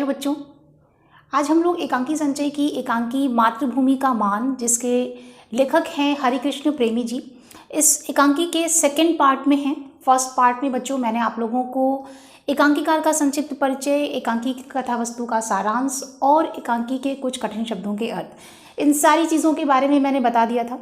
बच्चों, आज हम लोग एकांकी संचय की एकांकी मातृभूमि का मान, जिसके लेखक हैं हरिकृष्ण प्रेमी जी, इस एकांकी के सेकंड पार्ट में हैं। फर्स्ट पार्ट में बच्चों मैंने आप लोगों को एकांकीकार का संक्षिप्त परिचय, एकांकी की कथावस्तु का सारांश और एकांकी के कुछ कठिन शब्दों के अर्थ, इन सारी चीज़ों के बारे में मैंने बता दिया था।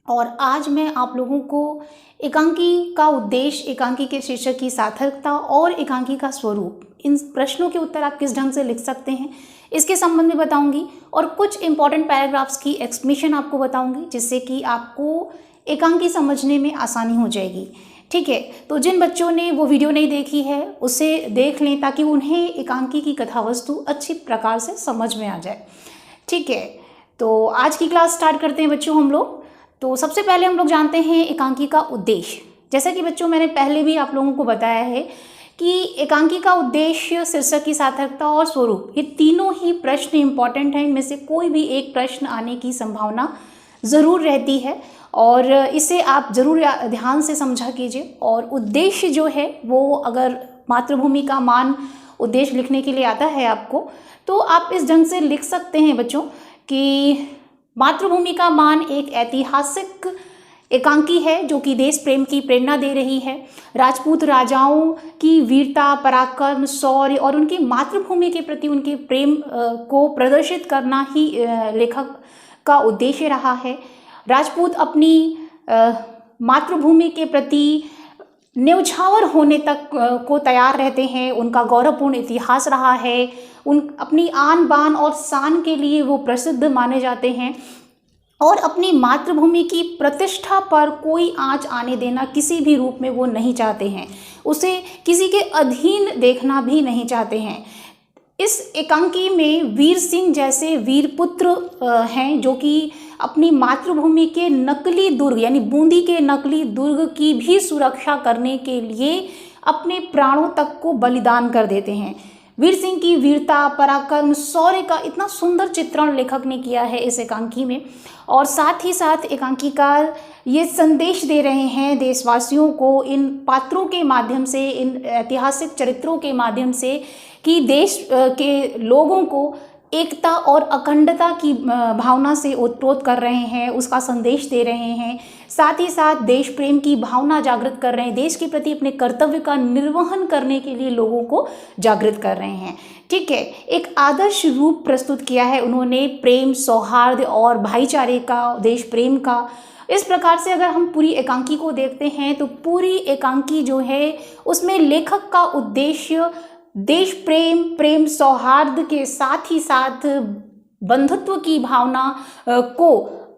और आज मैं आप लोगों को एकांकी का उद्देश्य, एकांकी के शीर्षक की सार्थकता और एकांकी का स्वरूप, इन प्रश्नों के उत्तर आप किस ढंग से लिख सकते हैं, इसके संबंध में बताऊंगी और कुछ इंपॉर्टेंट पैराग्राफ्स की एक्सप्लेनेशन आपको बताऊंगी, जिससे कि आपको एकांकी समझने में आसानी हो जाएगी। ठीक है, तो जिन बच्चों ने वो वीडियो नहीं देखी है उसे देख लें, ताकि उन्हें एकांकी की कथावस्तु अच्छी प्रकार से समझ में आ जाए। ठीक है, तो आज की क्लास स्टार्ट करते हैं बच्चों हम लोग। तो सबसे पहले हम लोग जानते हैं एकांकी का उद्देश्य। जैसा कि बच्चों मैंने पहले भी आप लोगों को बताया है कि एकांकी का उद्देश्य, शीर्षक की सार्थकता और स्वरूप, ये तीनों ही प्रश्न इंपॉर्टेंट हैं। इनमें से कोई भी एक प्रश्न आने की संभावना ज़रूर रहती है और इसे आप ज़रूर ध्यान से समझा कीजिए। और उद्देश्य जो है वो, अगर मातृभूमि का मान उद्देश्य लिखने के लिए आता है आपको, तो आप इस ढंग से लिख सकते हैं बच्चों कि मातृभूमि का मान एक ऐतिहासिक एकांकी है जो कि देश प्रेम की प्रेरणा दे रही है। राजपूत राजाओं की वीरता, पराक्रम, शौर्य और उनकी मातृभूमि के प्रति उनके प्रेम को प्रदर्शित करना ही लेखक का उद्देश्य रहा है। राजपूत अपनी मातृभूमि के प्रति न्यौछावर होने तक को तैयार रहते हैं। उनका गौरवपूर्ण इतिहास रहा है। अपनी आन बान और शान के लिए वो प्रसिद्ध माने जाते हैं और अपनी मातृभूमि की प्रतिष्ठा पर कोई आंच आने देना किसी भी रूप में वो नहीं चाहते हैं। उसे किसी के अधीन देखना भी नहीं चाहते हैं। इस एकांकी में वीर सिंह जैसे वीर पुत्र हैं जो कि अपनी मातृभूमि के नकली दुर्ग, यानी बूंदी के नकली दुर्ग की भी सुरक्षा करने के लिए अपने प्राणों तक को बलिदान कर देते हैं। वीर सिंह की वीरता, पराक्रम, शौर्य का इतना सुंदर चित्रण लेखक ने किया है इस एकांकी में। और साथ ही साथ एकांकीकार ये संदेश दे रहे हैं देशवासियों को इन पात्रों के माध्यम से, इन ऐतिहासिक चरित्रों के माध्यम से, कि देश के लोगों को एकता और अखंडता की भावना से ओतप्रोत कर रहे हैं, उसका संदेश दे रहे हैं। साथ ही साथ देश प्रेम की भावना जागृत कर रहे हैं, देश के प्रति अपने कर्तव्य का निर्वहन करने के लिए लोगों को जागृत कर रहे हैं। ठीक है, एक आदर्श रूप प्रस्तुत किया है उन्होंने प्रेम, सौहार्द और भाईचारे का, देश प्रेम का। इस प्रकार से अगर हम पूरी एकांकी को देखते हैं तो पूरी एकांकी जो है उसमें लेखक का उद्देश्य देश प्रेम, प्रेम सौहार्द के साथ ही साथ बंधुत्व की भावना को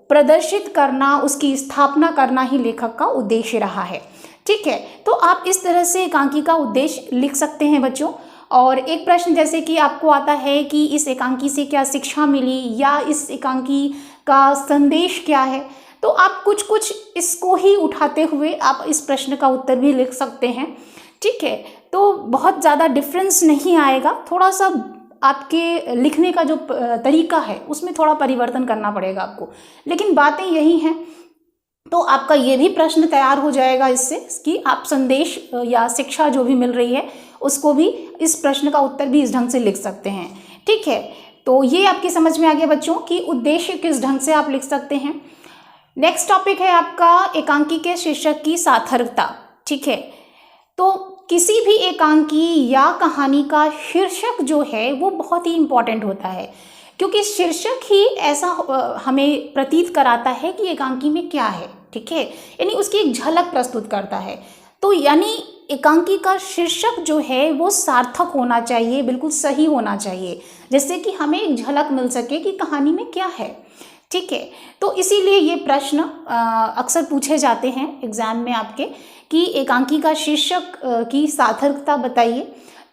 प्रदर्शित करना, उसकी स्थापना करना ही लेखक का उद्देश्य रहा है। ठीक है, तो आप इस तरह से एकांकी का उद्देश्य लिख सकते हैं बच्चों। और एक प्रश्न जैसे कि आपको आता है कि इस एकांकी से क्या शिक्षा मिली या इस एकांकी का संदेश क्या है, तो आप कुछ इसको ही उठाते हुए आप इस प्रश्न का उत्तर भी लिख सकते हैं। ठीक है, तो बहुत ज़्यादा डिफरेंस नहीं आएगा, थोड़ा सा आपके लिखने का जो तरीका है उसमें थोड़ा परिवर्तन करना पड़ेगा आपको, लेकिन बातें यही हैं। तो आपका ये भी प्रश्न तैयार हो जाएगा इससे कि आप संदेश या शिक्षा जो भी मिल रही है उसको भी, इस प्रश्न का उत्तर भी इस ढंग से लिख सकते हैं। ठीक है, तो ये आपकी समझ में आ गया बच्चों कि उद्देश्य किस ढंग से आप लिख सकते हैं। नेक्स्ट टॉपिक है आपका एकांकी के शीर्षक की सार्थकता। ठीक है, तो किसी भी एकांकी या कहानी का शीर्षक जो है वो बहुत ही इम्पॉर्टेंट होता है, क्योंकि शीर्षक ही ऐसा हमें प्रतीत कराता है कि एकांकी में क्या है। ठीक है, यानी उसकी एक झलक प्रस्तुत करता है। तो यानी एकांकी का शीर्षक जो है वो सार्थक होना चाहिए, बिल्कुल सही होना चाहिए, जिससे कि हमें एक झलक मिल सके कि कहानी में क्या है। ठीक है, तो इसीलिए ये प्रश्न अक्सर पूछे जाते हैं एग्जाम में आपके कि एकांकी का शीर्षक की सार्थकता बताइए।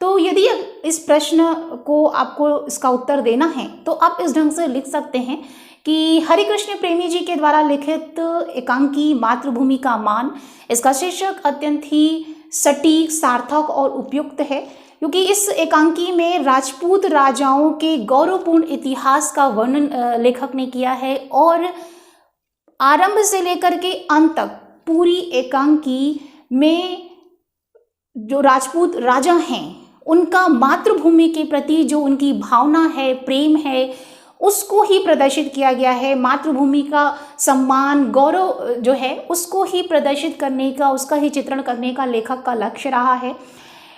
तो यदि इस प्रश्न को आपको इसका उत्तर देना है तो आप इस ढंग से लिख सकते हैं कि हरिकृष्ण प्रेमी जी के द्वारा लिखित एकांकी मातृभूमि का मान, इसका शीर्षक अत्यंत ही सटीक, सार्थक और उपयुक्त है, क्योंकि इस एकांकी में राजपूत राजाओं के गौरवपूर्ण इतिहास का वर्णन लेखक ने किया है और आरंभ से लेकर के अंत तक पूरी एकांकी में जो राजपूत राजा हैं उनका मातृभूमि के प्रति जो उनकी भावना है, प्रेम है, उसको ही प्रदर्शित किया गया है। मातृभूमि का सम्मान, गौरव जो है उसको ही प्रदर्शित करने का, उसका ही चित्रण करने का लेखक का लक्ष्य रहा है।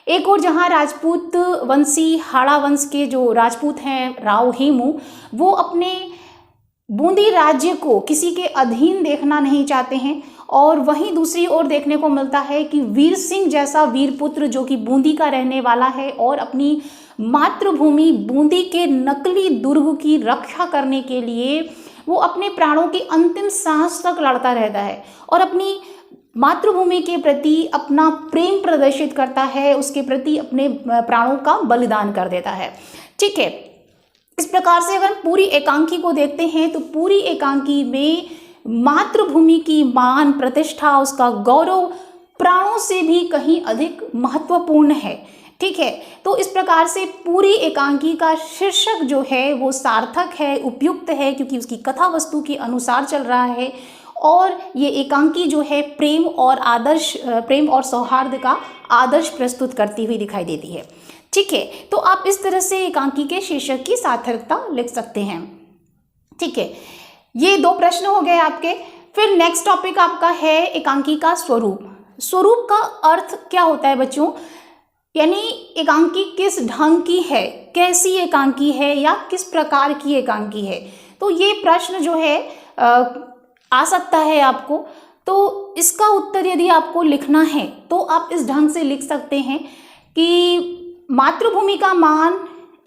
एक और जहाँ राजपूत वंशी हाड़ा वंश के जो राजपूत हैं राव हेमू, वो अपने बूंदी राज्य को किसी के अधीन देखना नहीं चाहते हैं। और वहीं दूसरी ओर देखने को मिलता है कि वीर सिंह जैसा वीरपुत्र जो कि बूंदी का रहने वाला है और अपनी मातृभूमि बूंदी के नकली दुर्ग की रक्षा करने के लिए वो अपने प्राणों की अंतिम सांस तक लड़ता रहता है और अपनी मातृभूमि के प्रति अपना प्रेम प्रदर्शित करता है, उसके प्रति अपने प्राणों का बलिदान कर देता है। ठीक है, इस प्रकार से अगर पूरी एकांकी को देखते हैं तो पूरी एकांकी में मातृभूमि की मान, प्रतिष्ठा, उसका गौरव प्राणों से भी कहीं अधिक महत्वपूर्ण है। ठीक है, तो इस प्रकार से पूरी एकांकी का शीर्षक जो है वो सार्थक है, उपयुक्त है, क्योंकि उसकी कथा वस्तु के अनुसार चल रहा है और ये एकांकी जो है प्रेम और सौहार्द का आदर्श प्रस्तुत करती हुई दिखाई देती है। ठीक है, तो आप इस तरह से एकांकी के शीर्षक की सार्थकता लिख सकते हैं। ठीक है, ये 2 प्रश्न हो गए आपके। फिर नेक्स्ट टॉपिक आपका है एकांकी का स्वरूप। स्वरूप का अर्थ क्या होता है बच्चों, यानी एकांकी किस ढंग की है, कैसी एकांकी है या किस प्रकार की एकांकी है। तो ये प्रश्न जो है आ सकता है आपको। तो इसका उत्तर यदि आपको लिखना है तो आप इस ढंग से लिख सकते हैं कि मातृभूमि का मान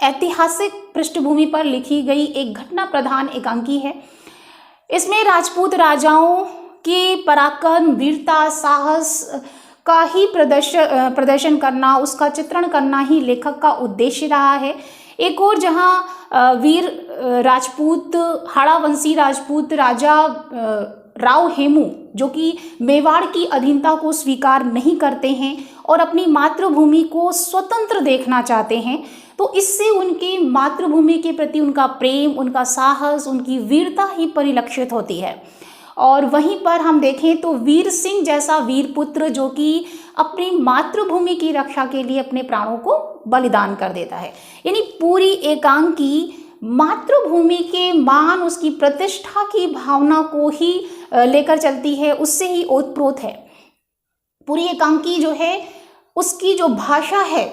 ऐतिहासिक पृष्ठभूमि पर लिखी गई एक घटना प्रधान एकांकी है। इसमें राजपूत राजाओं के पराक्रम, वीरता, साहस का ही प्रदर्शन करना, उसका चित्रण करना ही लेखक का उद्देश्य रहा है। एक और जहाँ वीर राजपूत, हाड़ावंशी राजपूत राजा राव हेमू जो कि मेवाड़ की अधीनता को स्वीकार नहीं करते हैं और अपनी मातृभूमि को स्वतंत्र देखना चाहते हैं, तो इससे उनकी मातृभूमि के प्रति उनका प्रेम, उनका साहस, उनकी वीरता ही परिलक्षित होती है। और वहीं पर हम देखें तो वीर सिंह जैसा वीरपुत्र जो कि अपनी मातृभूमि की रक्षा के लिए अपने प्राणों को बलिदान कर देता है। यानी पूरी एकांकी मातृभूमि के मान, उसकी प्रतिष्ठा की भावना को ही लेकर चलती है, उससे ही ओतप्रोत है। पूरी एकांकी जो है उसकी जो भाषा है,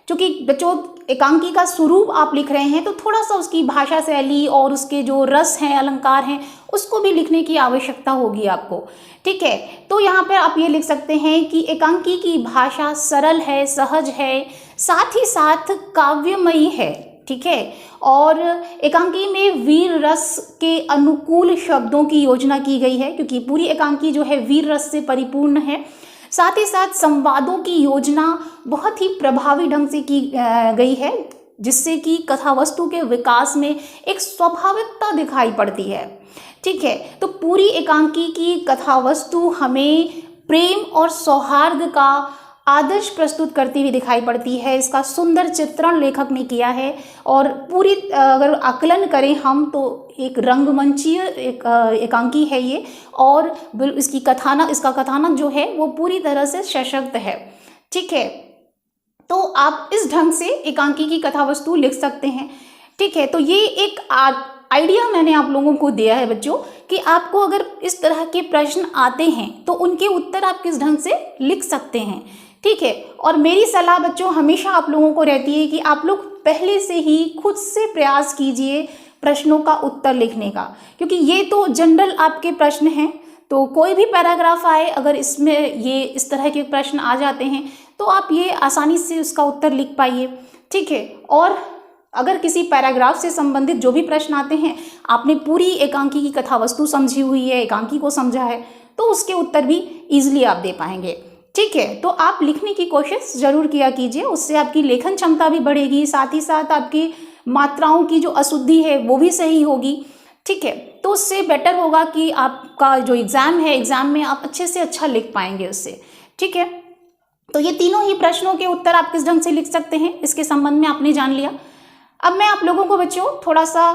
क्योंकि बच्चों एकांकी का स्वरूप आप लिख रहे हैं तो थोड़ा सा उसकी भाषा शैली और उसके जो रस हैं, अलंकार हैं, उसको भी लिखने की आवश्यकता होगी आपको। ठीक है, तो यहाँ पर आप ये लिख सकते हैं कि एकांकी की भाषा सरल है, सहज है, साथ ही साथ काव्यमयी है। ठीक है, और एकांकी में वीर रस के अनुकूल शब्दों की योजना की गई है, क्योंकि पूरी एकांकी जो है वीर रस से परिपूर्ण है। साथ ही साथ संवादों की योजना बहुत ही प्रभावी ढंग से की गई है, जिससे कि कथा वस्तु के विकास में एक स्वाभाविकता दिखाई पड़ती है। ठीक है, तो पूरी एकांकी की कथा वस्तु हमें प्रेम और सौहार्द का आदर्श प्रस्तुत करती हुई दिखाई पड़ती है। इसका सुंदर चित्रण लेखक ने किया है और पूरी अगर आकलन करें हम तो एक रंगमंचीय एकांकी है ये, और इसका कथानक जो है वो पूरी तरह से सशक्त है। ठीक है, तो आप इस ढंग से एकांकी की कथा वस्तु लिख सकते हैं। ठीक है, तो ये एक आइडिया मैंने आप लोगों को दिया है बच्चों कि आपको अगर इस तरह के प्रश्न आते हैं तो उनके उत्तर आप किस ढंग से लिख सकते हैं। ठीक है, और मेरी सलाह बच्चों हमेशा आप लोगों को रहती है कि आप लोग पहले से ही खुद से प्रयास कीजिए प्रश्नों का उत्तर लिखने का, क्योंकि ये तो जनरल आपके प्रश्न हैं। तो कोई भी पैराग्राफ आए, अगर इसमें ये इस तरह के प्रश्न आ जाते हैं तो आप ये आसानी से उसका उत्तर लिख पाइए। ठीक है, और अगर किसी पैराग्राफ से संबंधित जो भी प्रश्न आते हैं, आपने पूरी एकांकी की कथा वस्तु समझी हुई है, एकांकी को समझा है, तो उसके उत्तर भी ईजिली आप दे पाएंगे। ठीक है, तो आप लिखने की कोशिश जरूर किया कीजिए, उससे आपकी लेखन क्षमता भी बढ़ेगी, साथ ही साथ आपकी मात्राओं की जो अशुद्धि है वो भी सही होगी। ठीक है, तो उससे बेटर होगा कि आपका जो एग्ज़ाम है, एग्ज़ाम में आप अच्छे से अच्छा लिख पाएंगे उससे। ठीक है, तो ये तीनों ही प्रश्नों के उत्तर आप किस ढंग से लिख सकते हैं इसके संबंध में आपने जान लिया। अब मैं आप लोगों को बच्चों थोड़ा सा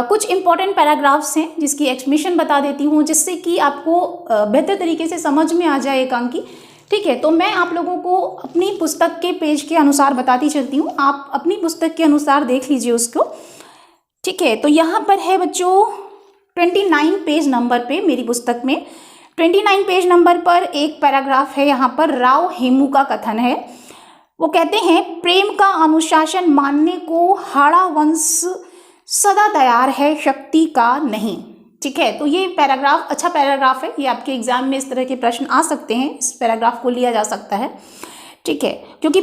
कुछ इंपॉर्टेंट पैराग्राफ्स हैं जिसकी एक्सप्लेनेशन बता देती हूँ, जिससे कि आपको बेहतर तरीके से समझ में आ जाए एकांकी। ठीक है, तो मैं आप लोगों को अपनी पुस्तक के पेज के अनुसार बताती चलती हूँ, आप अपनी पुस्तक के अनुसार देख लीजिए उसको। ठीक है, तो यहाँ पर है बच्चों 29 पेज नंबर पे मेरी पुस्तक में 29 पेज नंबर पर एक पैराग्राफ है, यहाँ पर राव हेमू का कथन है। वो कहते हैं, प्रेम का अनुशासन मानने को हाड़ा वंश सदा तैयार है, शक्ति का नहीं। ठीक है, तो ये पैराग्राफ अच्छा पैराग्राफ है, ये आपके एग्जाम में इस तरह के प्रश्न आ सकते हैं, इस पैराग्राफ को लिया जा सकता है। ठीक है, क्योंकि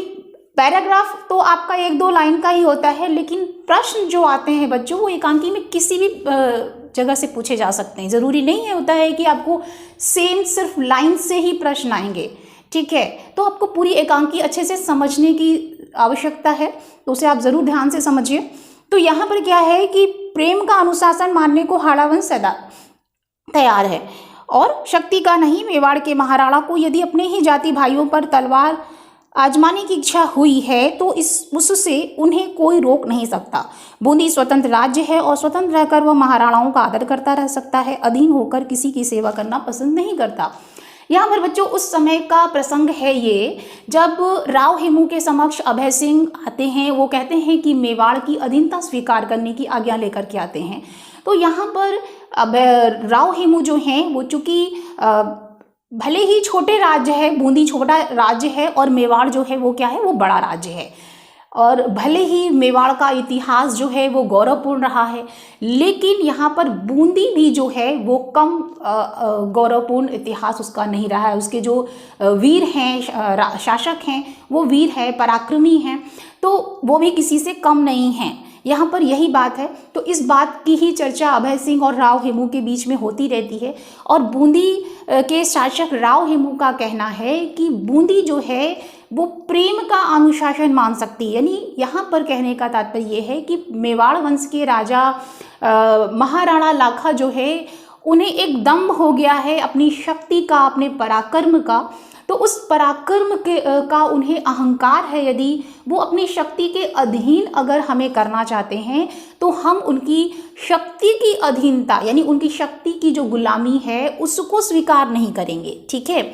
पैराग्राफ तो आपका 1-2 लाइन का ही होता है, लेकिन प्रश्न जो आते हैं बच्चों वो एकांकी में किसी भी जगह से पूछे जा सकते हैं। ज़रूरी नहीं है होता है कि आपको सेम सिर्फ लाइन से ही प्रश्न आएंगे। ठीक है, तो आपको पूरी एकांकी अच्छे से समझने की आवश्यकता है, तो उसे आप ज़रूर ध्यान से समझिए। तो यहाँ पर क्या है कि प्रेम का अनुशासन मानने को हाड़ावंश सदा तैयार है और शक्ति का नहीं। मेवाड़ के महाराणा को यदि अपने ही जाति भाइयों पर तलवार आजमाने की इच्छा हुई है तो उससे उन्हें कोई रोक नहीं सकता। बूंदी स्वतंत्र राज्य है और स्वतंत्र रहकर वह महाराणाओं का आदर करता रह सकता है, अधीन होकर किसी की सेवा करना पसंद नहीं करता। यहाँ पर बच्चों उस समय का प्रसंग है ये, जब राव हेमू के समक्ष अभय सिंह आते हैं। वो कहते हैं कि मेवाड़ की अधीनता स्वीकार करने की आज्ञा लेकर के आते हैं। तो यहाँ पर राव हेमू जो हैं वो चूँकि भले ही छोटे राज्य है, बूंदी छोटा राज्य है और मेवाड़ जो है वो क्या है, वो बड़ा राज्य है, और भले ही मेवाड़ का इतिहास जो है वो गौरवपूर्ण रहा है, लेकिन यहाँ पर बूंदी भी जो है वो कम गौरवपूर्ण इतिहास उसका नहीं रहा है। उसके जो वीर हैं, शासक हैं, वो वीर है, पराक्रमी हैं, तो वो भी किसी से कम नहीं हैं। यहाँ पर यही बात है। तो इस बात की ही चर्चा अभय सिंह और राव हेमू के बीच में होती रहती है, और बूंदी के शासक राव हेमू का कहना है कि बूंदी जो है वो प्रेम का अनुशासन मान सकती है। यानी यहाँ पर कहने का तात्पर्य ये है कि मेवाड़ वंश के राजा महाराणा लाखा जो है उन्हें एक दम्भ हो गया है अपनी शक्ति का, अपने पराक्रम का। तो उस पराक्रम का उन्हें अहंकार है। यदि वो अपनी शक्ति के अधीन अगर हमें करना चाहते हैं तो हम उनकी शक्ति की अधीनता यानी उनकी शक्ति की जो गुलामी है उसको स्वीकार नहीं करेंगे। ठीक है,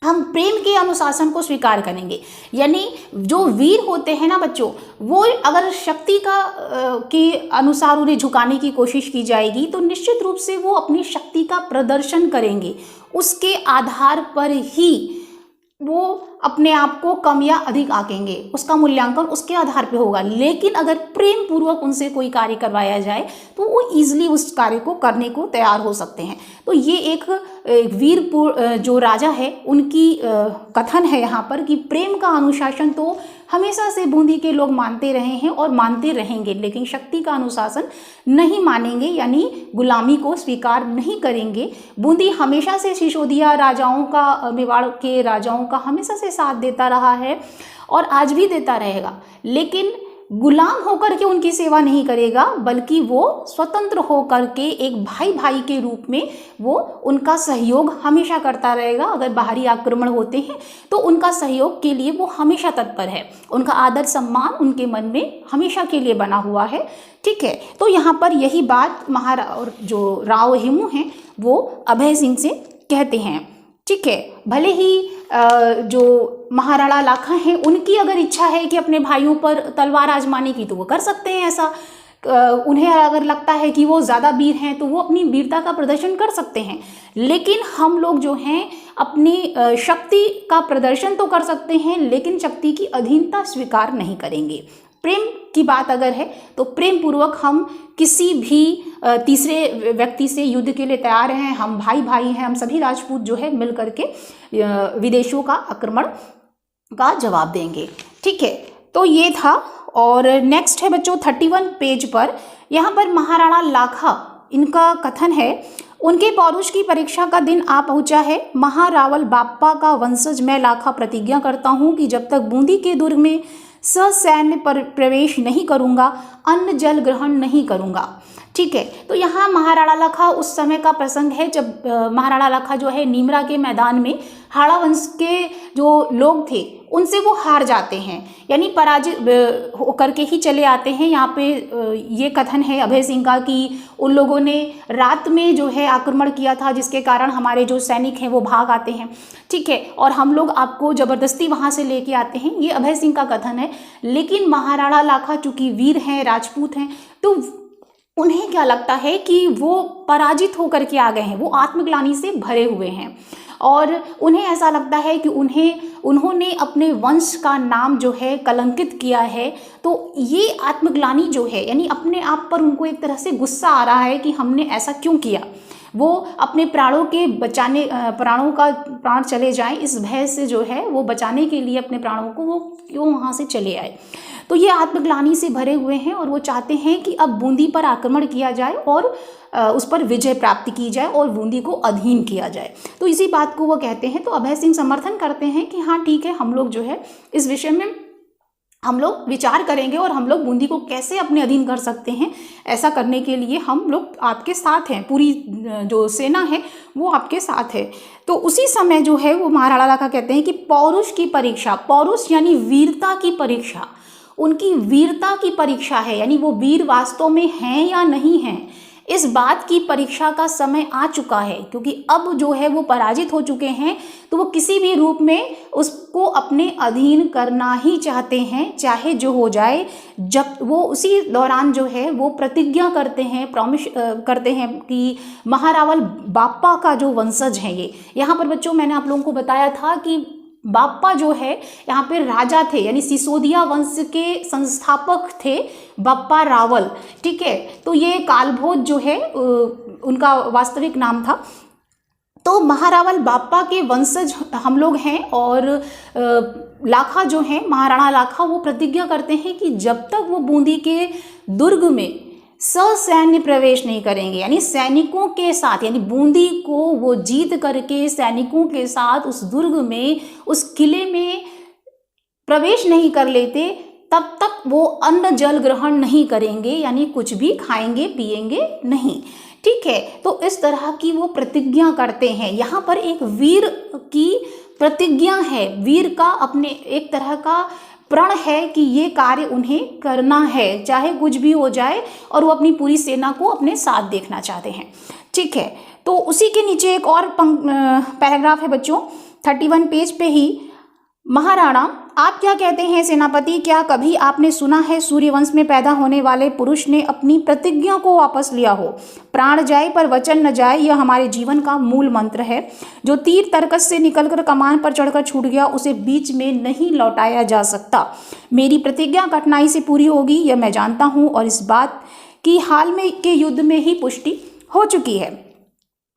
हम प्रेम के अनुशासन को स्वीकार करेंगे। यानी जो वीर होते हैं ना बच्चों, वो अगर शक्ति का के अनुसार उन्हें झुकाने की कोशिश की जाएगी तो निश्चित रूप से वो अपनी शक्ति का प्रदर्शन करेंगे। उसके आधार पर ही वो अपने आप को कम या अधिक आंकेंगे, उसका मूल्यांकन उसके आधार पे होगा। लेकिन अगर प्रेम पूर्वक उनसे कोई कार्य करवाया जाए तो वो ईजिली उस कार्य को करने को तैयार हो सकते हैं। तो ये एक वीर जो राजा है उनकी कथन है यहाँ पर कि प्रेम का अनुशासन तो हमेशा से बूंदी के लोग मानते रहे हैं और मानते रहेंगे, लेकिन शक्ति का अनुशासन नहीं मानेंगे, यानी गुलामी को स्वीकार नहीं करेंगे। बूंदी हमेशा से सिसोदिया राजाओं का, मेवाड़ के राजाओं का हमेशा से साथ देता रहा है और आज भी देता रहेगा, लेकिन गुलाम होकर के उनकी सेवा नहीं करेगा, बल्कि वो स्वतंत्र होकर के एक भाई भाई के रूप में वो उनका सहयोग हमेशा करता रहेगा। अगर बाहरी आक्रमण होते हैं तो उनका सहयोग के लिए वो हमेशा तत्पर है। उनका आदर सम्मान उनके मन में हमेशा के लिए बना हुआ है। ठीक है, तो यहाँ पर यही बात और जो राव हेमू हैं वो अभय सिंह से कहते हैं। ठीक है, भले ही जो महाराणा लाखा हैं उनकी अगर इच्छा है कि अपने भाइयों पर तलवार आजमाने की तो वो कर सकते हैं ऐसा। उन्हें अगर लगता है कि वो ज़्यादा वीर हैं तो वो अपनी वीरता का प्रदर्शन कर सकते हैं, लेकिन हम लोग जो हैं अपनी शक्ति का प्रदर्शन तो कर सकते हैं, लेकिन शक्ति की अधीनता स्वीकार नहीं करेंगे। प्रेम की बात अगर है तो प्रेम पूर्वक हम किसी भी तीसरे व्यक्ति से युद्ध के लिए तैयार हैं। हम भाई भाई हैं, हम सभी राजपूत जो है मिल करके विदेशियों का आक्रमण का जवाब देंगे। ठीक है, तो ये था। और नेक्स्ट है बच्चों 31 पेज पर, यहाँ पर महाराणा लाखा इनका कथन है, उनके पौरुष की परीक्षा का दिन आ पहुंचा है। महारावल बाप्पा का वंशज मैं लाखा प्रतिज्ञा करता हूँ कि जब तक बूंदी के दुर्ग में ससैन्य प्रवेश नहीं करूँगा, अन्न जल ग्रहण नहीं करूँगा। ठीक है, तो यहाँ महाराणा लाखा उस समय का प्रसंग है जब महाराणा लाखा जो है नीमरा के मैदान में हाड़ा वंश के जो लोग थे उनसे वो हार जाते हैं, यानी पराजित होकर के ही चले आते हैं। यहाँ पे ये कथन है अभय सिंह का कि उन लोगों ने रात में जो है आक्रमण किया था, जिसके कारण हमारे जो सैनिक हैं वो भाग आते हैं, ठीक है, और हम लोग आपको ज़बरदस्ती वहाँ से लेके आते हैं। ये अभय सिंह का कथन है। लेकिन महाराणा लाखा चूँकि वीर हैं, राजपूत हैं, तो उन्हें क्या लगता है कि वो पराजित होकर के आ गए हैं, वो आत्मग्लानि से भरे हुए हैं और उन्हें ऐसा लगता है कि उन्होंने अपने वंश का नाम जो है कलंकित किया है। तो ये आत्मग्लानि जो है, यानी अपने आप पर उनको एक तरह से गुस्सा आ रहा है कि हमने ऐसा क्यों किया। वो अपने प्राणों के बचाने, प्राण चले जाएं इस भय से जो है वो बचाने के लिए अपने प्राणों को वो क्यों वहाँ से चले आए। तो ये आत्मग्लानि से भरे हुए हैं और वो चाहते हैं कि अब बूंदी पर आक्रमण किया जाए और उस पर विजय प्राप्त की जाए और बूंदी को अधीन किया जाए। तो इसी बात को वो कहते हैं। तो अभय सिंह समर्थन करते हैं कि हाँ ठीक है, हम लोग जो है इस विषय में हम लोग विचार करेंगे और हम लोग बूंदी को कैसे अपने अधीन कर सकते हैं, ऐसा करने के लिए हम लोग आपके साथ हैं, पूरी जो सेना है वो आपके साथ है। तो उसी समय जो है वो महाराणा लाखा कहते हैं कि पौरुष की परीक्षा, पौरुष यानी वीरता की परीक्षा, उनकी वीरता की परीक्षा है, यानी वो वीर वास्तव में हैं या नहीं हैं, इस बात की परीक्षा का समय आ चुका है। क्योंकि अब जो है वो पराजित हो चुके हैं, तो वो किसी भी रूप में उसको अपने अधीन करना ही चाहते हैं, चाहे जो हो जाए। जब वो उसी दौरान जो है वो प्रतिज्ञा करते हैं, प्रॉमिस करते हैं कि महारावल बाप्पा का जो वंशज है ये। यहाँ पर बच्चों मैंने आप लोगों को बताया था कि बाप्पा जो है यहाँ पे राजा थे, यानी सिसोदिया वंश के संस्थापक थे बाप्पा रावल, ठीक है। तो ये कालभोज जो है उनका वास्तविक नाम था। तो महारावल बाप्पा के वंशज हम लोग हैं और लाखा जो है, महाराणा लाखा, वो प्रतिज्ञा करते हैं कि जब तक वो बूंदी के दुर्ग में ससैन्य प्रवेश नहीं करेंगे, यानी सैनिकों के साथ, यानी बूंदी को वो जीत करके सैनिकों के साथ उस दुर्ग में, उस किले में प्रवेश नहीं कर लेते, तब तक वो अन्न जल ग्रहण नहीं करेंगे, यानी कुछ भी खाएंगे पिएंगे नहीं, ठीक है। तो इस तरह की वो प्रतिज्ञा करते हैं। यहाँ पर एक वीर की प्रतिज्ञा है, वीर का अपने एक तरह का प्रण है कि ये कार्य उन्हें करना है, चाहे कुछ भी हो जाए, और वो अपनी पूरी सेना को अपने साथ देखना चाहते हैं, ठीक है। तो उसी के नीचे एक और पैराग्राफ है बच्चों, 31 पेज पे ही। महाराणा, आप क्या कहते हैं सेनापति, क्या कभी आपने सुना है सूर्यवंश में पैदा होने वाले पुरुष ने अपनी प्रतिज्ञा को वापस लिया हो? प्राण जाए पर वचन न जाए, यह हमारे जीवन का मूल मंत्र है। जो तीर तरकस से निकलकर कमान पर चढ़कर छूट गया, उसे बीच में नहीं लौटाया जा सकता। मेरी प्रतिज्ञा कठिनाई से पूरी होगी, यह मैं जानता हूँ, और इस बात की हाल में के युद्ध में ही पुष्टि हो चुकी है,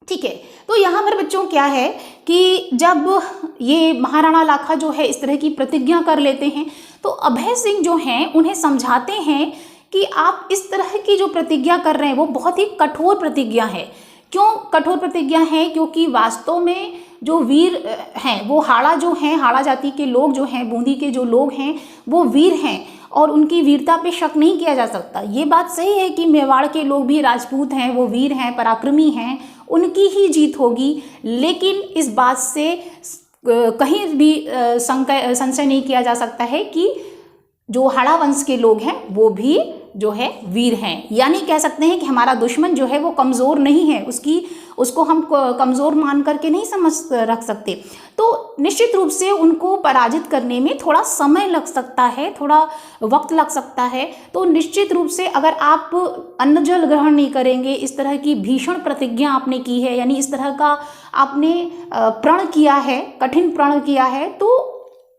ठीक है। तो यहाँ पर बच्चों क्या है कि जब ये महाराणा लाखा जो है इस तरह की प्रतिज्ञा कर लेते हैं, तो अभय सिंह जो हैं उन्हें समझाते हैं कि आप इस तरह की जो प्रतिज्ञा कर रहे हैं वो बहुत ही कठोर प्रतिज्ञा है। क्यों कठोर प्रतिज्ञा है? क्योंकि वास्तव में जो वीर हैं वो हाड़ा जो हैं, हाड़ा जाति के लोग जो हैं, बूंदी के जो लोग हैं वो वीर हैं और उनकी वीरता पे शक नहीं किया जा सकता। ये बात सही है कि मेवाड़ के लोग भी राजपूत हैं, वो वीर हैं, पराक्रमी हैं, उनकी ही जीत होगी। लेकिन इस बात से कहीं भी संशय नहीं किया जा सकता है कि जो हाड़ा वंश के लोग हैं वो भी जो है वीर हैं। यानी कह सकते हैं कि हमारा दुश्मन जो है वो कमज़ोर नहीं है, उसको हम कमज़ोर मान करके नहीं समझ रख सकते। तो निश्चित रूप से उनको पराजित करने में थोड़ा समय लग सकता है, थोड़ा वक्त लग सकता है। तो निश्चित रूप से अगर आप अन्न जल ग्रहण नहीं करेंगे, इस तरह की भीषण प्रतिज्ञा आपने की है, यानी इस तरह का आपने प्रण किया है, कठिन प्रण किया है, तो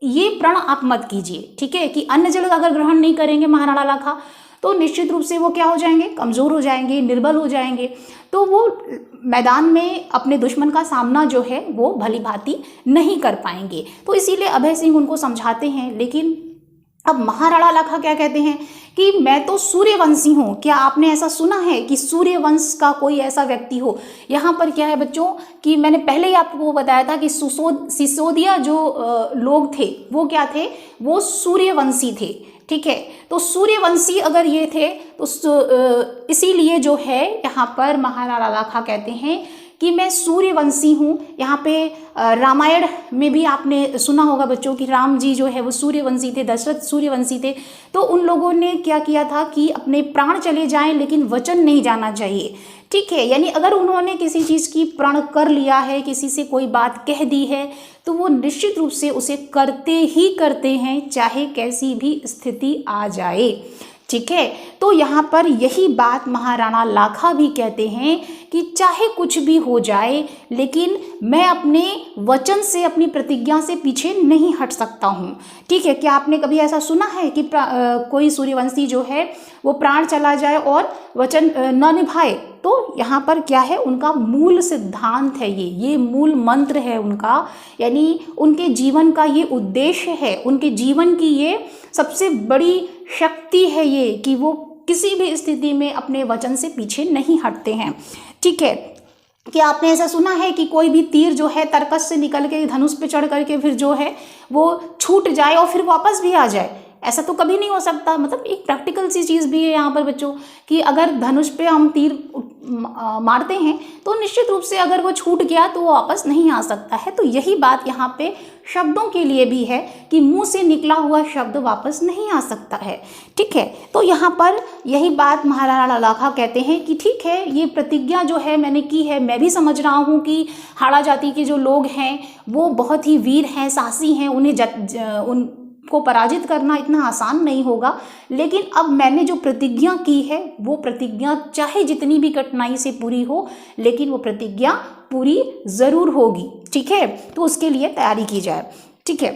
ये प्रण आप मत कीजिए, ठीक है। कि अन्न जल अगर ग्रहण नहीं करेंगे महाराणा लाखा, तो निश्चित रूप से वो क्या हो जाएंगे, कमज़ोर हो जाएंगे, निर्बल हो जाएंगे। तो वो मैदान में अपने दुश्मन का सामना जो है वो भली भांति नहीं कर पाएंगे। तो इसीलिए अभय सिंह उनको समझाते हैं। लेकिन अब महाराणा लाखा क्या कहते हैं कि मैं तो सूर्यवंशी हूँ। क्या आपने ऐसा सुना है कि सूर्यवंश का कोई ऐसा व्यक्ति हो? यहाँ पर क्या है बच्चों कि मैंने पहले ही आपको बताया था कि सिसोदिया जो लोग थे वो क्या थे, वो सूर्यवंशी थे, ठीक है। तो सूर्यवंशी अगर ये थे तो इसीलिए जो है यहाँ पर महाराणा लाखा कहते हैं कि मैं सूर्यवंशी हूँ। यहाँ पे रामायण में भी आपने सुना होगा बच्चों कि राम जी जो है वो सूर्यवंशी थे, दशरथ सूर्यवंशी थे। तो उन लोगों ने क्या किया था कि अपने प्राण चले जाएं लेकिन वचन नहीं जाना चाहिए। ठीक है, यानी अगर उन्होंने किसी चीज़ की प्रण कर लिया है, किसी से कोई बात कह दी है, तो वो निश्चित रूप से उसे करते ही करते हैं, चाहे कैसी भी स्थिति आ जाए। ठीक है, तो यहाँ पर यही बात महाराणा लाखा भी कहते हैं कि चाहे कुछ भी हो जाए लेकिन मैं अपने वचन से, अपनी प्रतिज्ञा से पीछे नहीं हट सकता हूँ। ठीक है, क्या आपने कभी ऐसा सुना है कि कोई सूर्यवंशी जो है वो प्राण चला जाए और वचन न निभाए? तो यहाँ पर क्या है, उनका मूल सिद्धांत है ये मूल मंत्र है उनका, यानी उनके जीवन का ये उद्देश्य है, उनके जीवन की ये सबसे बड़ी शक्ति है ये कि वो किसी भी स्थिति में अपने वचन से पीछे नहीं हटते हैं। ठीक है, क्या आपने ऐसा सुना है कि कोई भी तीर जो है तरकस से निकल के धनुष पे चढ़ करके फिर जो है वो छूट जाए और फिर वापस भी आ जाए? ऐसा तो कभी नहीं हो सकता। मतलब एक प्रैक्टिकल सी चीज़ भी है यहाँ पर बच्चों कि अगर धनुष पे हम तीर मारते हैं तो निश्चित रूप से अगर वो छूट गया तो वो वापस नहीं आ सकता है। तो यही बात यहाँ पे शब्दों के लिए भी है कि मुंह से निकला हुआ शब्द वापस नहीं आ सकता है। ठीक है, तो यहाँ पर यही बात महाराणा लाखा कहते हैं कि ठीक है, ये प्रतिज्ञा जो है मैंने की है। मैं भी समझ रहा हूँ कि हाड़ा जाति के जो लोग हैं वो बहुत ही वीर हैं, साहसी हैं, उन्हें को पराजित करना इतना आसान नहीं होगा, लेकिन अब मैंने जो प्रतिज्ञा की है वो प्रतिज्ञा चाहे जितनी भी कठिनाई से पूरी हो, लेकिन वो प्रतिज्ञा पूरी ज़रूर होगी। ठीक है, तो उसके लिए तैयारी की जाए। ठीक है,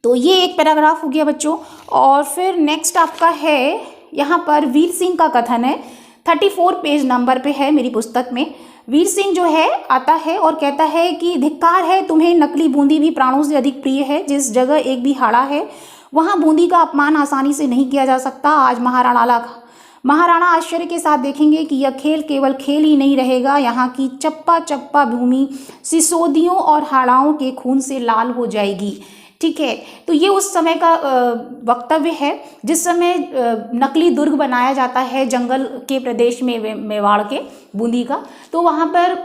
तो ये एक पैराग्राफ हो गया बच्चों। और फिर नेक्स्ट आपका है यहाँ पर वीर सिंह का कथन है, 34 पेज नंबर पे है मेरी पुस्तक में। वीर सिंह जो है आता है और कहता है कि धिक्कार है तुम्हें, नकली बूंदी भी प्राणों से अधिक प्रिय है। जिस जगह एक भी हाड़ा है वहाँ बूंदी का अपमान आसानी से नहीं किया जा सकता। आज महाराणा आश्चर्य के साथ देखेंगे कि यह खेल केवल खेल ही नहीं रहेगा, यहाँ की चप्पा चप्पा भूमि सिसोदियों और हाड़ाओं के खून से लाल हो जाएगी। ठीक है, तो ये उस समय का वक्तव्य है जिस समय नकली दुर्ग बनाया जाता है जंगल के प्रदेश में, मेवाड़ के बूंदी का। तो वहाँ पर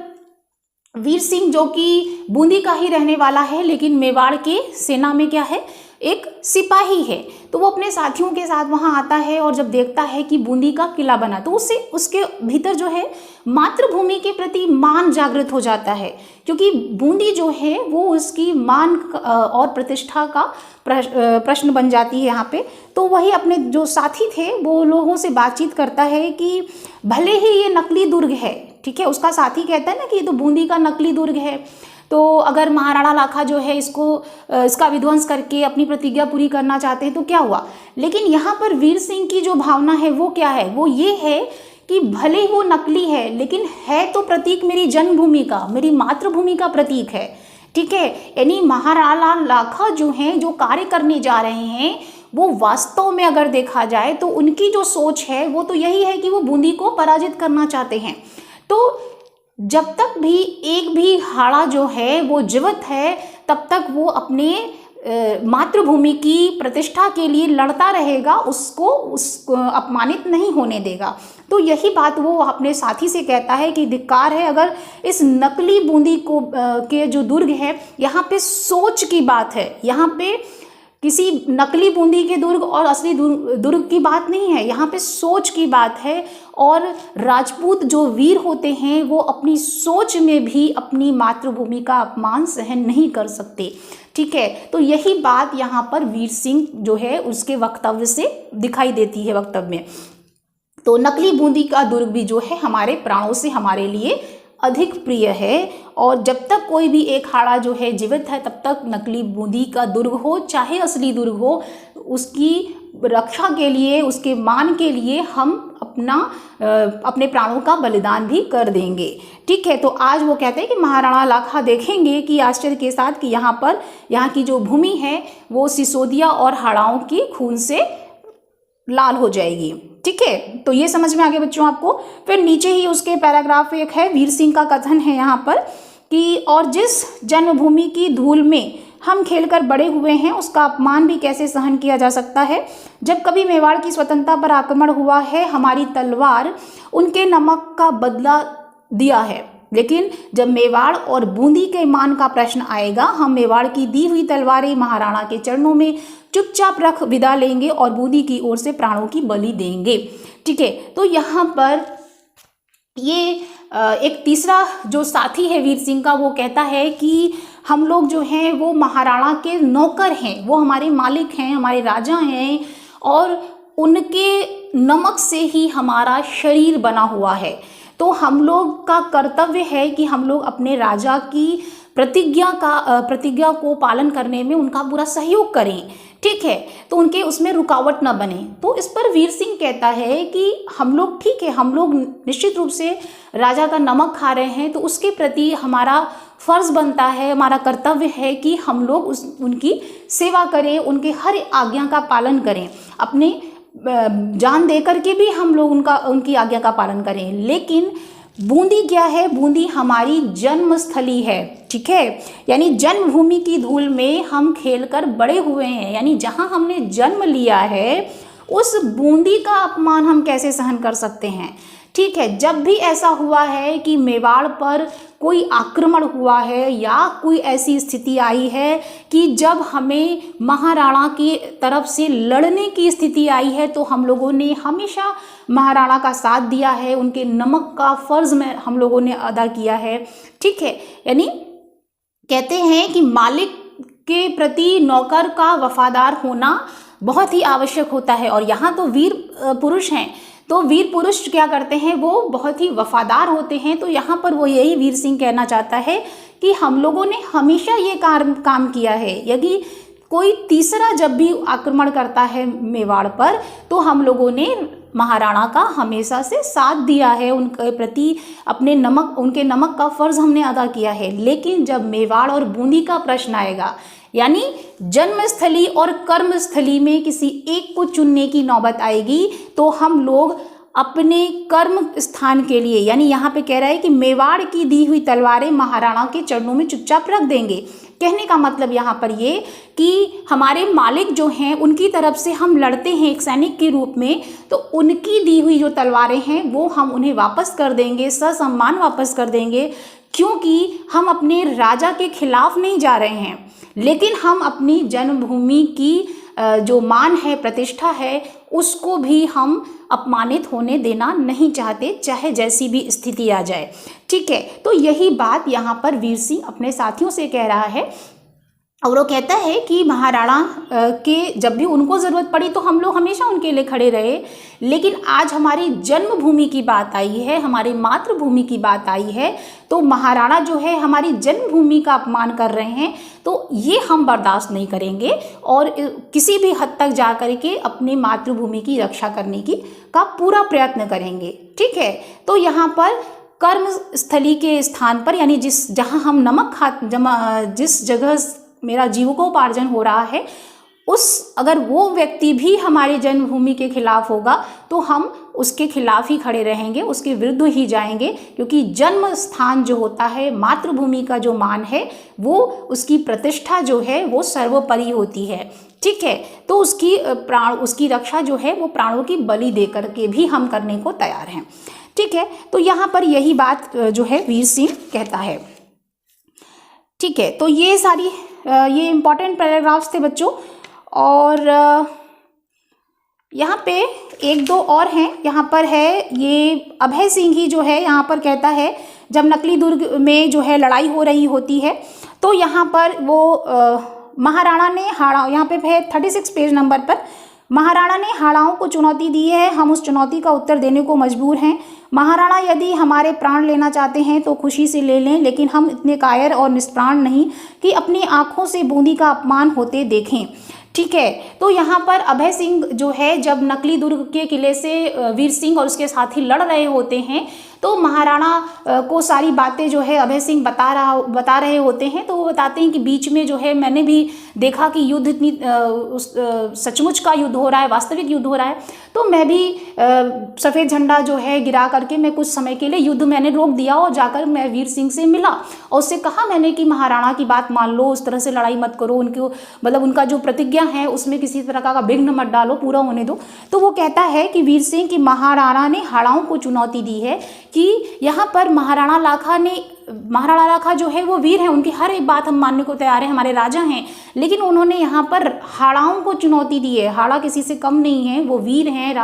वीर सिंह जो कि बूंदी का ही रहने वाला है लेकिन मेवाड़ के सेना में क्या है, एक सिपाही है। तो वो अपने साथियों के साथ वहाँ आता है और जब देखता है कि बूंदी का किला बना तो उसके भीतर जो है मातृभूमि के प्रति मान जागृत हो जाता है, क्योंकि बूंदी जो है वो उसकी मान और प्रतिष्ठा का प्रश्न बन जाती है यहाँ पे। तो वही अपने जो साथी थे वो लोगों से बातचीत करता है कि भले ही ये नकली दुर्ग है, ठीक है, उसका साथी कहता है ना कि ये तो बूंदी का नकली दुर्ग है, तो अगर महाराणा लाखा जो है इसका विध्वंस करके अपनी प्रतिज्ञा पूरी करना चाहते हैं तो क्या हुआ। लेकिन यहाँ पर वीर सिंह की जो भावना है वो क्या है, वो ये है कि भले ही वो नकली है लेकिन है तो प्रतीक मेरी जन्मभूमि का, मेरी मातृभूमि का प्रतीक है। ठीक है, यानी महाराणा लाखा जो हैं, जो कार्य करने जा रहे हैं, वो वास्तव में अगर देखा जाए तो उनकी जो सोच है वो तो यही है कि वो बूंदी को पराजित करना चाहते हैं। तो जब तक भी एक भी हाड़ा जो है वो जीवित है तब तक वो अपने मातृभूमि की प्रतिष्ठा के लिए लड़ता रहेगा, उसको अपमानित नहीं होने देगा। तो यही बात वो अपने साथी से कहता है कि धिक्कार है अगर इस नकली बूंदी को के जो दुर्ग है, यहाँ पे सोच की बात है, यहाँ पे किसी नकली बूंदी के दुर्ग और असली दुर्ग की बात नहीं है, यहाँ पे सोच की बात है। और राजपूत जो वीर होते हैं वो अपनी सोच में भी अपनी मातृभूमि का अपमान सहन नहीं कर सकते। ठीक है, तो यही बात यहाँ पर वीर सिंह जो है उसके वक्तव्य से दिखाई देती है वक्तव्य में। तो नकली बूंदी का दुर्ग भी जो है हमारे प्राणों से हमारे लिए अधिक प्रिय है, और जब तक कोई भी एक हाड़ा जो है जीवित है तब तक नकली बूंदी का दुर्ग हो चाहे असली दुर्ग हो, उसकी रक्षा के लिए, उसके मान के लिए हम अपने प्राणों का बलिदान भी कर देंगे। ठीक है, तो आज वो कहते हैं कि महाराणा लाखा देखेंगे कि आश्चर्य के साथ कि यहाँ की जो भूमि है वो सिसोदिया और हाड़ाओं की खून से लाल हो जाएगी। ठीक है, तो ये समझ में आ गया बच्चों आपको। फिर नीचे ही उसके पैराग्राफ एक है, वीर सिंह का कथन है यहाँ पर कि और जिस जन्मभूमि की धूल में हम खेलकर बड़े हुए हैं उसका अपमान भी कैसे सहन किया जा सकता है। जब कभी मेवाड़ की स्वतंत्रता पर आक्रमण हुआ है, हमारी तलवार उनके नमक का बदला दिया है। लेकिन जब मेवाड़ और बूंदी के मान का प्रश्न आएगा, हम मेवाड़ की दी हुई तलवारें महाराणा के चरणों में चुपचाप रख विदा लेंगे और बूंदी की ओर से प्राणों की बलि देंगे। ठीक है, तो यहाँ पर ये एक तीसरा जो साथी है वीर सिंह का, वो कहता है कि हम लोग जो हैं वो महाराणा के नौकर हैं, वो हमारे मालिक हैं, हमारे राजा हैं और उनके नमक से ही हमारा शरीर बना हुआ है। तो हम लोग का कर्तव्य है कि हम लोग अपने राजा की प्रतिज्ञा को पालन करने में उनका पूरा सहयोग करें। ठीक है, तो उनके उसमें रुकावट ना बने। तो इस पर वीर सिंह कहता है कि हम लोग ठीक है, हम लोग निश्चित रूप से राजा का नमक खा रहे हैं, तो उसके प्रति हमारा फर्ज बनता है, हमारा कर्तव्य है कि हम लोग उनकी सेवा करें, उनके हर आज्ञा का पालन करें, अपने जान दे करके भी हम लोग उनकी आज्ञा का पालन करें। लेकिन बूंदी क्या है? बूंदी हमारी जन्मस्थली है। ठीक है, यानी जन्मभूमि की धूल में हम खेलकर बड़े हुए हैं, यानी जहां हमने जन्म लिया है उस बूंदी का अपमान हम कैसे सहन कर सकते हैं। ठीक है, जब भी ऐसा हुआ है कि मेवाड़ पर कोई आक्रमण हुआ है या कोई ऐसी स्थिति आई है कि जब हमें महाराणा की तरफ से लड़ने की स्थिति आई है, तो हम लोगों ने हमेशा महाराणा का साथ दिया है, उनके नमक का फर्ज में हम लोगों ने अदा किया है। ठीक है, यानी कहते हैं कि मालिक के प्रति नौकर का वफादार होना बहुत ही आवश्यक होता है। और यहाँ तो वीर पुरुष हैं, तो वीर पुरुष क्या करते हैं, वो बहुत ही वफादार होते हैं। तो यहाँ पर वो यही वीर सिंह कहना चाहता है कि हम लोगों ने हमेशा ये काम किया है। यदि कोई तीसरा जब भी आक्रमण करता है मेवाड़ पर, तो हम लोगों ने महाराणा का हमेशा से साथ दिया है, उनके प्रति उनके नमक का फर्ज हमने अदा किया है। लेकिन जब मेवाड़ और बूंदी का प्रश्न आएगा, यानी जन्मस्थली और कर्मस्थली में किसी एक को चुनने की नौबत आएगी, तो हम लोग अपने कर्म स्थान के लिए, यानी यहाँ पे कह रहा है कि मेवाड़ की दी हुई तलवारें महाराणा के चरणों में चुपचाप रख देंगे। कहने का मतलब यहाँ पर ये कि हमारे मालिक जो हैं उनकी तरफ से हम लड़ते हैं एक सैनिक के रूप में, तो उनकी दी हुई जो तलवारें हैं वो हम उन्हें वापस कर देंगे, ससम्मान वापस कर देंगे, क्योंकि हम अपने राजा के खिलाफ नहीं जा रहे हैं, लेकिन हम अपनी जन्मभूमि की जो मान है, प्रतिष्ठा है, उसको भी हम अपमानित होने देना नहीं चाहते, चाहे जैसी भी स्थिति आ जाए। ठीक है, तो यही बात यहाँ पर वीर सिंह अपने साथियों से कह रहा है। और वो कहता है कि महाराणा के जब भी उनको ज़रूरत पड़ी तो हम लोग हमेशा उनके लिए खड़े रहे, लेकिन आज हमारी जन्मभूमि की बात आई है, हमारी मातृभूमि की बात आई है, तो महाराणा जो है हमारी जन्मभूमि का अपमान कर रहे हैं, तो ये हम बर्दाश्त नहीं करेंगे और किसी भी हद तक जा कर के अपनी मातृभूमि की रक्षा करने का पूरा प्रयत्न करेंगे। ठीक है, तो यहाँ पर कर्म स्थली के स्थान पर, यानी जहाँ हम जिस जगह मेरा जीविकोपार्जन हो रहा है, अगर वो व्यक्ति भी हमारी जन्मभूमि के खिलाफ होगा तो हम उसके खिलाफ ही खड़े रहेंगे, उसके विरुद्ध ही जाएंगे, क्योंकि जन्म स्थान जो होता है, मातृभूमि का जो मान है, वो उसकी प्रतिष्ठा जो है वो सर्वोपरि होती है। ठीक है, तो उसकी रक्षा जो है वो प्राणों की बलि दे करके भी हम करने को तैयार हैं। ठीक है, तो यहाँ पर यही बात जो है वीर सिंह कहता है। ठीक है, तो ये इम्पॉर्टेंट पैराग्राफ्स थे बच्चों। और यहाँ पे एक दो और हैं। यहाँ पर है ये अभय सिंह ही जो है यहाँ पर कहता है, जब नकली दुर्ग में जो है लड़ाई हो रही होती है, तो यहाँ पर वो महाराणा ने यहाँ पे है 36 पेज नंबर पर, महाराणा ने हाड़ाओं को चुनौती दी है, हम उस चुनौती का उत्तर देने को मजबूर हैं। महाराणा यदि हमारे प्राण लेना चाहते हैं तो खुशी से ले लें, लेकिन हम इतने कायर और निष्प्राण नहीं कि अपनी आंखों से बूंदी का अपमान होते देखें। ठीक है, तो यहाँ पर अभय सिंह जो है, जब नकली दुर्ग के किले से वीर सिंह और उसके साथी लड़ रहे होते हैं, तो महाराणा को सारी बातें जो है अभय सिंह बता रहे होते हैं। तो वो बताते हैं कि बीच में जो है मैंने भी देखा कि युद्ध इतनी सचमुच का युद्ध हो रहा है, वास्तविक युद्ध हो रहा है, तो मैं भी सफ़ेद झंडा जो है गिरा करके मैं कुछ समय के लिए युद्ध मैंने रोक दिया और जाकर मैं वीर सिंह से मिला और उससे कहा मैंने कि महाराणा की बात मान लो, उस तरह से लड़ाई मत करो, उनको मतलब उनका जो प्रतिज्ञा त्रुटियां हैं उसमें किसी तरह का विघ्न मत डालो, पूरा होने दो। तो वो कहता है कि वीर सिंह की महाराणा ने हाड़ाओं को चुनौती दी है कि यहाँ पर महाराणा लाखा जो है वो वीर हैं, उनकी हर एक बात हम मानने को तैयार हैं, हमारे राजा हैं, लेकिन उन्होंने यहाँ पर हाड़ाओं को चुनौती दी है। हाड़ा किसी से कम नहीं है, वो वीर हैं,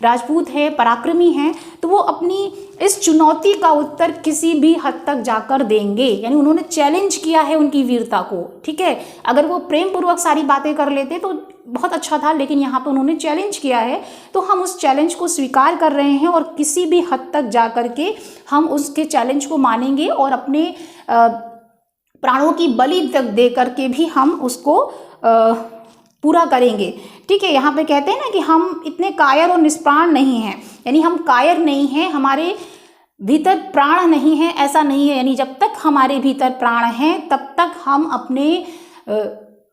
राजपूत हैं, पराक्रमी हैं, तो वो अपनी इस चुनौती का उत्तर किसी भी हद तक जाकर देंगे। यानी उन्होंने चैलेंज किया है उनकी वीरता को, ठीक है। अगर वो प्रेम पूर्वक सारी बातें कर लेते तो बहुत अच्छा था, लेकिन यहाँ पर उन्होंने चैलेंज किया है, तो हम उस चैलेंज को स्वीकार कर रहे हैं और किसी भी हद तक जा कर के हम उसके चैलेंज को मानेंगे और अपने प्राणों की बलि तक दे करके भी हम उसको पूरा करेंगे, ठीक है। यहाँ पे कहते हैं ना कि हम इतने कायर और निष्प्राण नहीं हैं, यानी हम कायर नहीं हैं, हमारे भीतर प्राण नहीं है, ऐसा नहीं है। यानी जब तक हमारे भीतर प्राण हैं तब तक हम अपने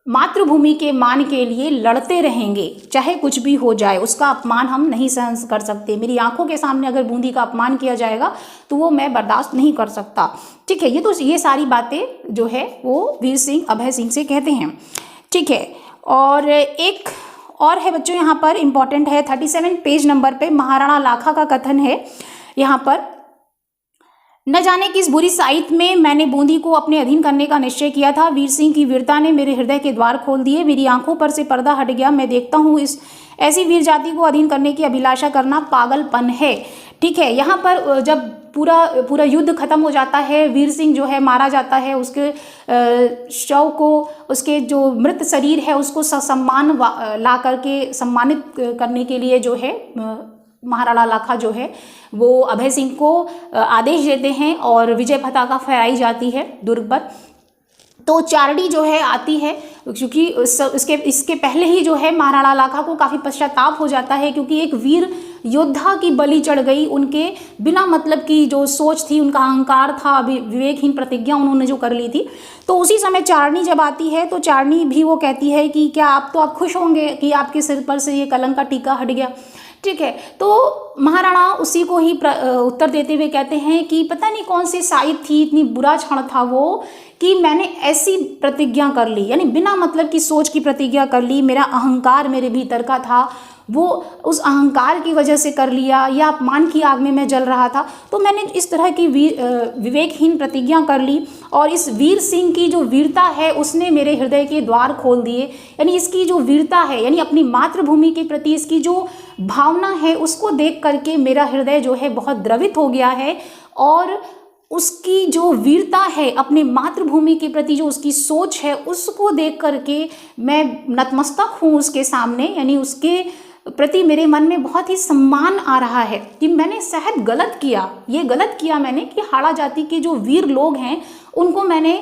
मातृभूमि के मान के लिए लड़ते रहेंगे, चाहे कुछ भी हो जाए, उसका अपमान हम नहीं सहन कर सकते। मेरी आंखों के सामने अगर बूंदी का अपमान किया जाएगा तो वो मैं बर्दाश्त नहीं कर सकता, ठीक है। ये सारी बातें जो है वो वीर सिंह अभय सिंह से कहते हैं, ठीक है। और एक और है बच्चों यहाँ पर इम्पॉर्टेंट है, 37 पेज नंबर पे महाराणा लाखा का कथन है यहाँ पर, न जाने किस बुरी साइत में मैंने बूंदी को अपने अधीन करने का निश्चय किया था। वीर सिंह की वीरता ने मेरे हृदय के द्वार खोल दिए, मेरी आंखों पर से पर्दा हट गया। मैं देखता हूँ इस ऐसी वीर जाति को अधीन करने की अभिलाषा करना पागलपन है, ठीक है। यहाँ पर जब पूरा युद्ध खत्म हो जाता है, वीर सिंह जो है मारा जाता है, उसके शव को, उसके जो मृत शरीर है उसको सम्मान ला करके सम्मानित करने के लिए जो है महाराणा लाखा जो है वो अभय सिंह को आदेश देते हैं और विजय पताका फहराई जाती है दुर्ग पर। तो चारडी जो है आती है, क्योंकि इसके पहले ही जो है महाराणा लाखा को काफ़ी पश्चाताप हो जाता है, क्योंकि एक वीर योद्धा की बलि चढ़ गई, उनके बिना मतलब की जो सोच थी, उनका अहंकार था, विवेकहीन प्रतिज्ञा उन्होंने जो कर ली थी। तो उसी समय चारणी जब आती है तो चारणी भी वो कहती है कि क्या आप खुश होंगे कि आपके सिर पर से ये कलंक का टीका हट गया, ठीक है। तो महाराणा उसी को ही उत्तर देते हुए कहते हैं कि पता नहीं कौन सी साइत थी, इतनी बुरा क्षण था वो कि मैंने ऐसी प्रतिज्ञा कर ली, यानी बिना मतलब की सोच की प्रतिज्ञा कर ली। मेरा अहंकार मेरे भीतर का था, वो उस अहंकार की वजह से कर लिया, या अपमान की आग में मैं जल रहा था, तो मैंने इस तरह की विवेकहीन प्रतिज्ञा कर ली। और इस वीर सिंह की जो वीरता है उसने मेरे हृदय के द्वार खोल दिए। यानी इसकी जो वीरता है, यानी अपनी मातृभूमि के प्रति इसकी जो भावना है उसको देख करके मेरा हृदय जो है बहुत द्रवित हो गया है। और उसकी जो वीरता है, अपने मातृभूमि के प्रति जो उसकी सोच है, उसको देख करके मैं नतमस्तक हूँ उसके सामने। यानी उसके प्रति मेरे मन में बहुत ही सम्मान आ रहा है कि मैंने शायद गलत किया, ये गलत किया मैंने कि हाड़ा जाति के जो वीर लोग हैं उनको मैंने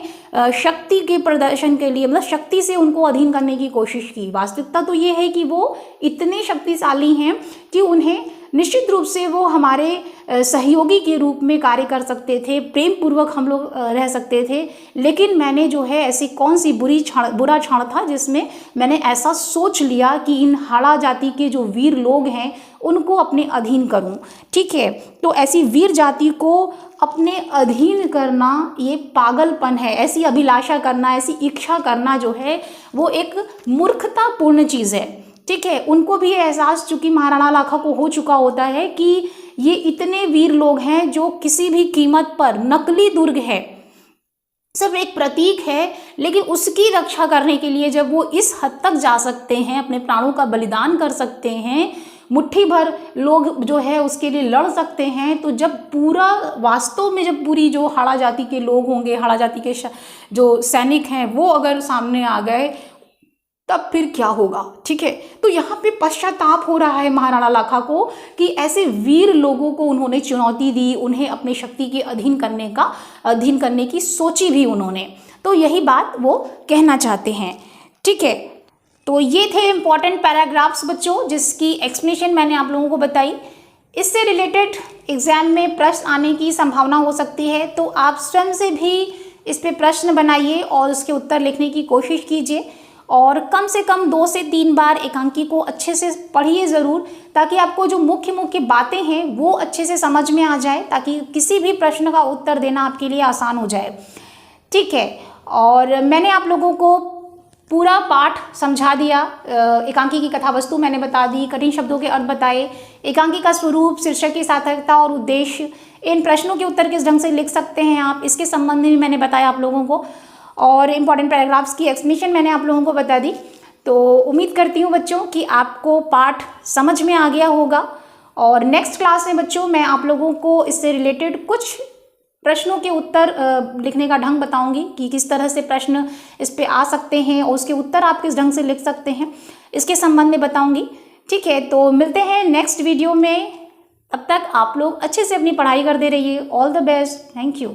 शक्ति के प्रदर्शन के लिए, मतलब शक्ति से उनको अधीन करने की कोशिश की। वास्तविकता तो ये है कि वो इतने शक्तिशाली हैं कि उन्हें निश्चित रूप से वो हमारे सहयोगी के रूप में कार्य कर सकते थे, प्रेम पूर्वक हम लोग रह सकते थे। लेकिन मैंने जो है ऐसी कौन सी बुरा क्षण था जिसमें मैंने ऐसा सोच लिया कि इन हाड़ा जाति के जो वीर लोग हैं उनको अपने अधीन करूं, ठीक है। तो ऐसी वीर जाति को अपने अधीन करना ये पागलपन है, ऐसी अभिलाषा करना, ऐसी इच्छा करना जो है वो एक मूर्खतापूर्ण चीज़ है, ठीक है। उनको भी एहसास चूंकि महाराणा लाखा को हो चुका होता है कि ये इतने वीर लोग हैं जो किसी भी कीमत पर, नकली दुर्ग है, सिर्फ एक प्रतीक है, लेकिन उसकी रक्षा करने के लिए जब वो इस हद तक जा सकते हैं, अपने प्राणों का बलिदान कर सकते हैं, मुट्ठी भर लोग जो है उसके लिए लड़ सकते हैं, तो जब पूरा वास्तव में जब पूरी जो हाड़ा जाति के लोग होंगे, हाड़ा जाति के जो सैनिक हैं वो अगर सामने आ गए तब फिर क्या होगा, ठीक है। तो यहाँ पे पश्चाताप हो रहा है महाराणा लाखा को कि ऐसे वीर लोगों को उन्होंने चुनौती दी, उन्हें अपनी शक्ति के अधीन करने की सोची भी उन्होंने। तो यही बात वो कहना चाहते हैं, ठीक है। तो ये थे इम्पॉर्टेंट पैराग्राफ्स बच्चों, जिसकी एक्सप्लेनेशन मैंने आप लोगों को बताई। इससे रिलेटेड एग्जाम में प्रश्न आने की संभावना हो सकती है, तो आप स्वयं से भी इस पे प्रश्न बनाइए और उसके उत्तर लिखने की कोशिश कीजिए। और कम से कम 2 से 3 बार एकांकी को अच्छे से पढ़िए ज़रूर, ताकि आपको जो मुख्य बातें हैं वो अच्छे से समझ में आ जाए, ताकि किसी भी प्रश्न का उत्तर देना आपके लिए आसान हो जाए, ठीक है। और मैंने आप लोगों को पूरा पाठ समझा दिया। एकांकी की कथा वस्तु मैंने बता दी, कठिन शब्दों के अर्थ बताए, एकांकी का स्वरूप, शीर्षक की सार्थकता और उद्देश्य, इन प्रश्नों के उत्तर किस ढंग से लिख सकते हैं आप, इसके संबंध में भी मैंने बताया आप लोगों को, और इम्पॉर्टेंट पैराग्राफ्स की एक्सप्लेनेशन मैंने आप लोगों को बता दी। तो उम्मीद करती हूँ बच्चों कि आपको पाठ समझ में आ गया होगा, और नेक्स्ट क्लास में बच्चों मैं आप लोगों को इससे रिलेटेड कुछ प्रश्नों के उत्तर लिखने का ढंग बताऊंगी कि किस तरह से प्रश्न इस पे आ सकते हैं और उसके उत्तर आप किस ढंग से लिख सकते हैं, इसके संबंध में बताऊंगी। ठीक है, तो मिलते हैं नेक्स्ट वीडियो में। तब तक आप लोग अच्छे से अपनी पढ़ाई करते रहिए। All the best. Thank you.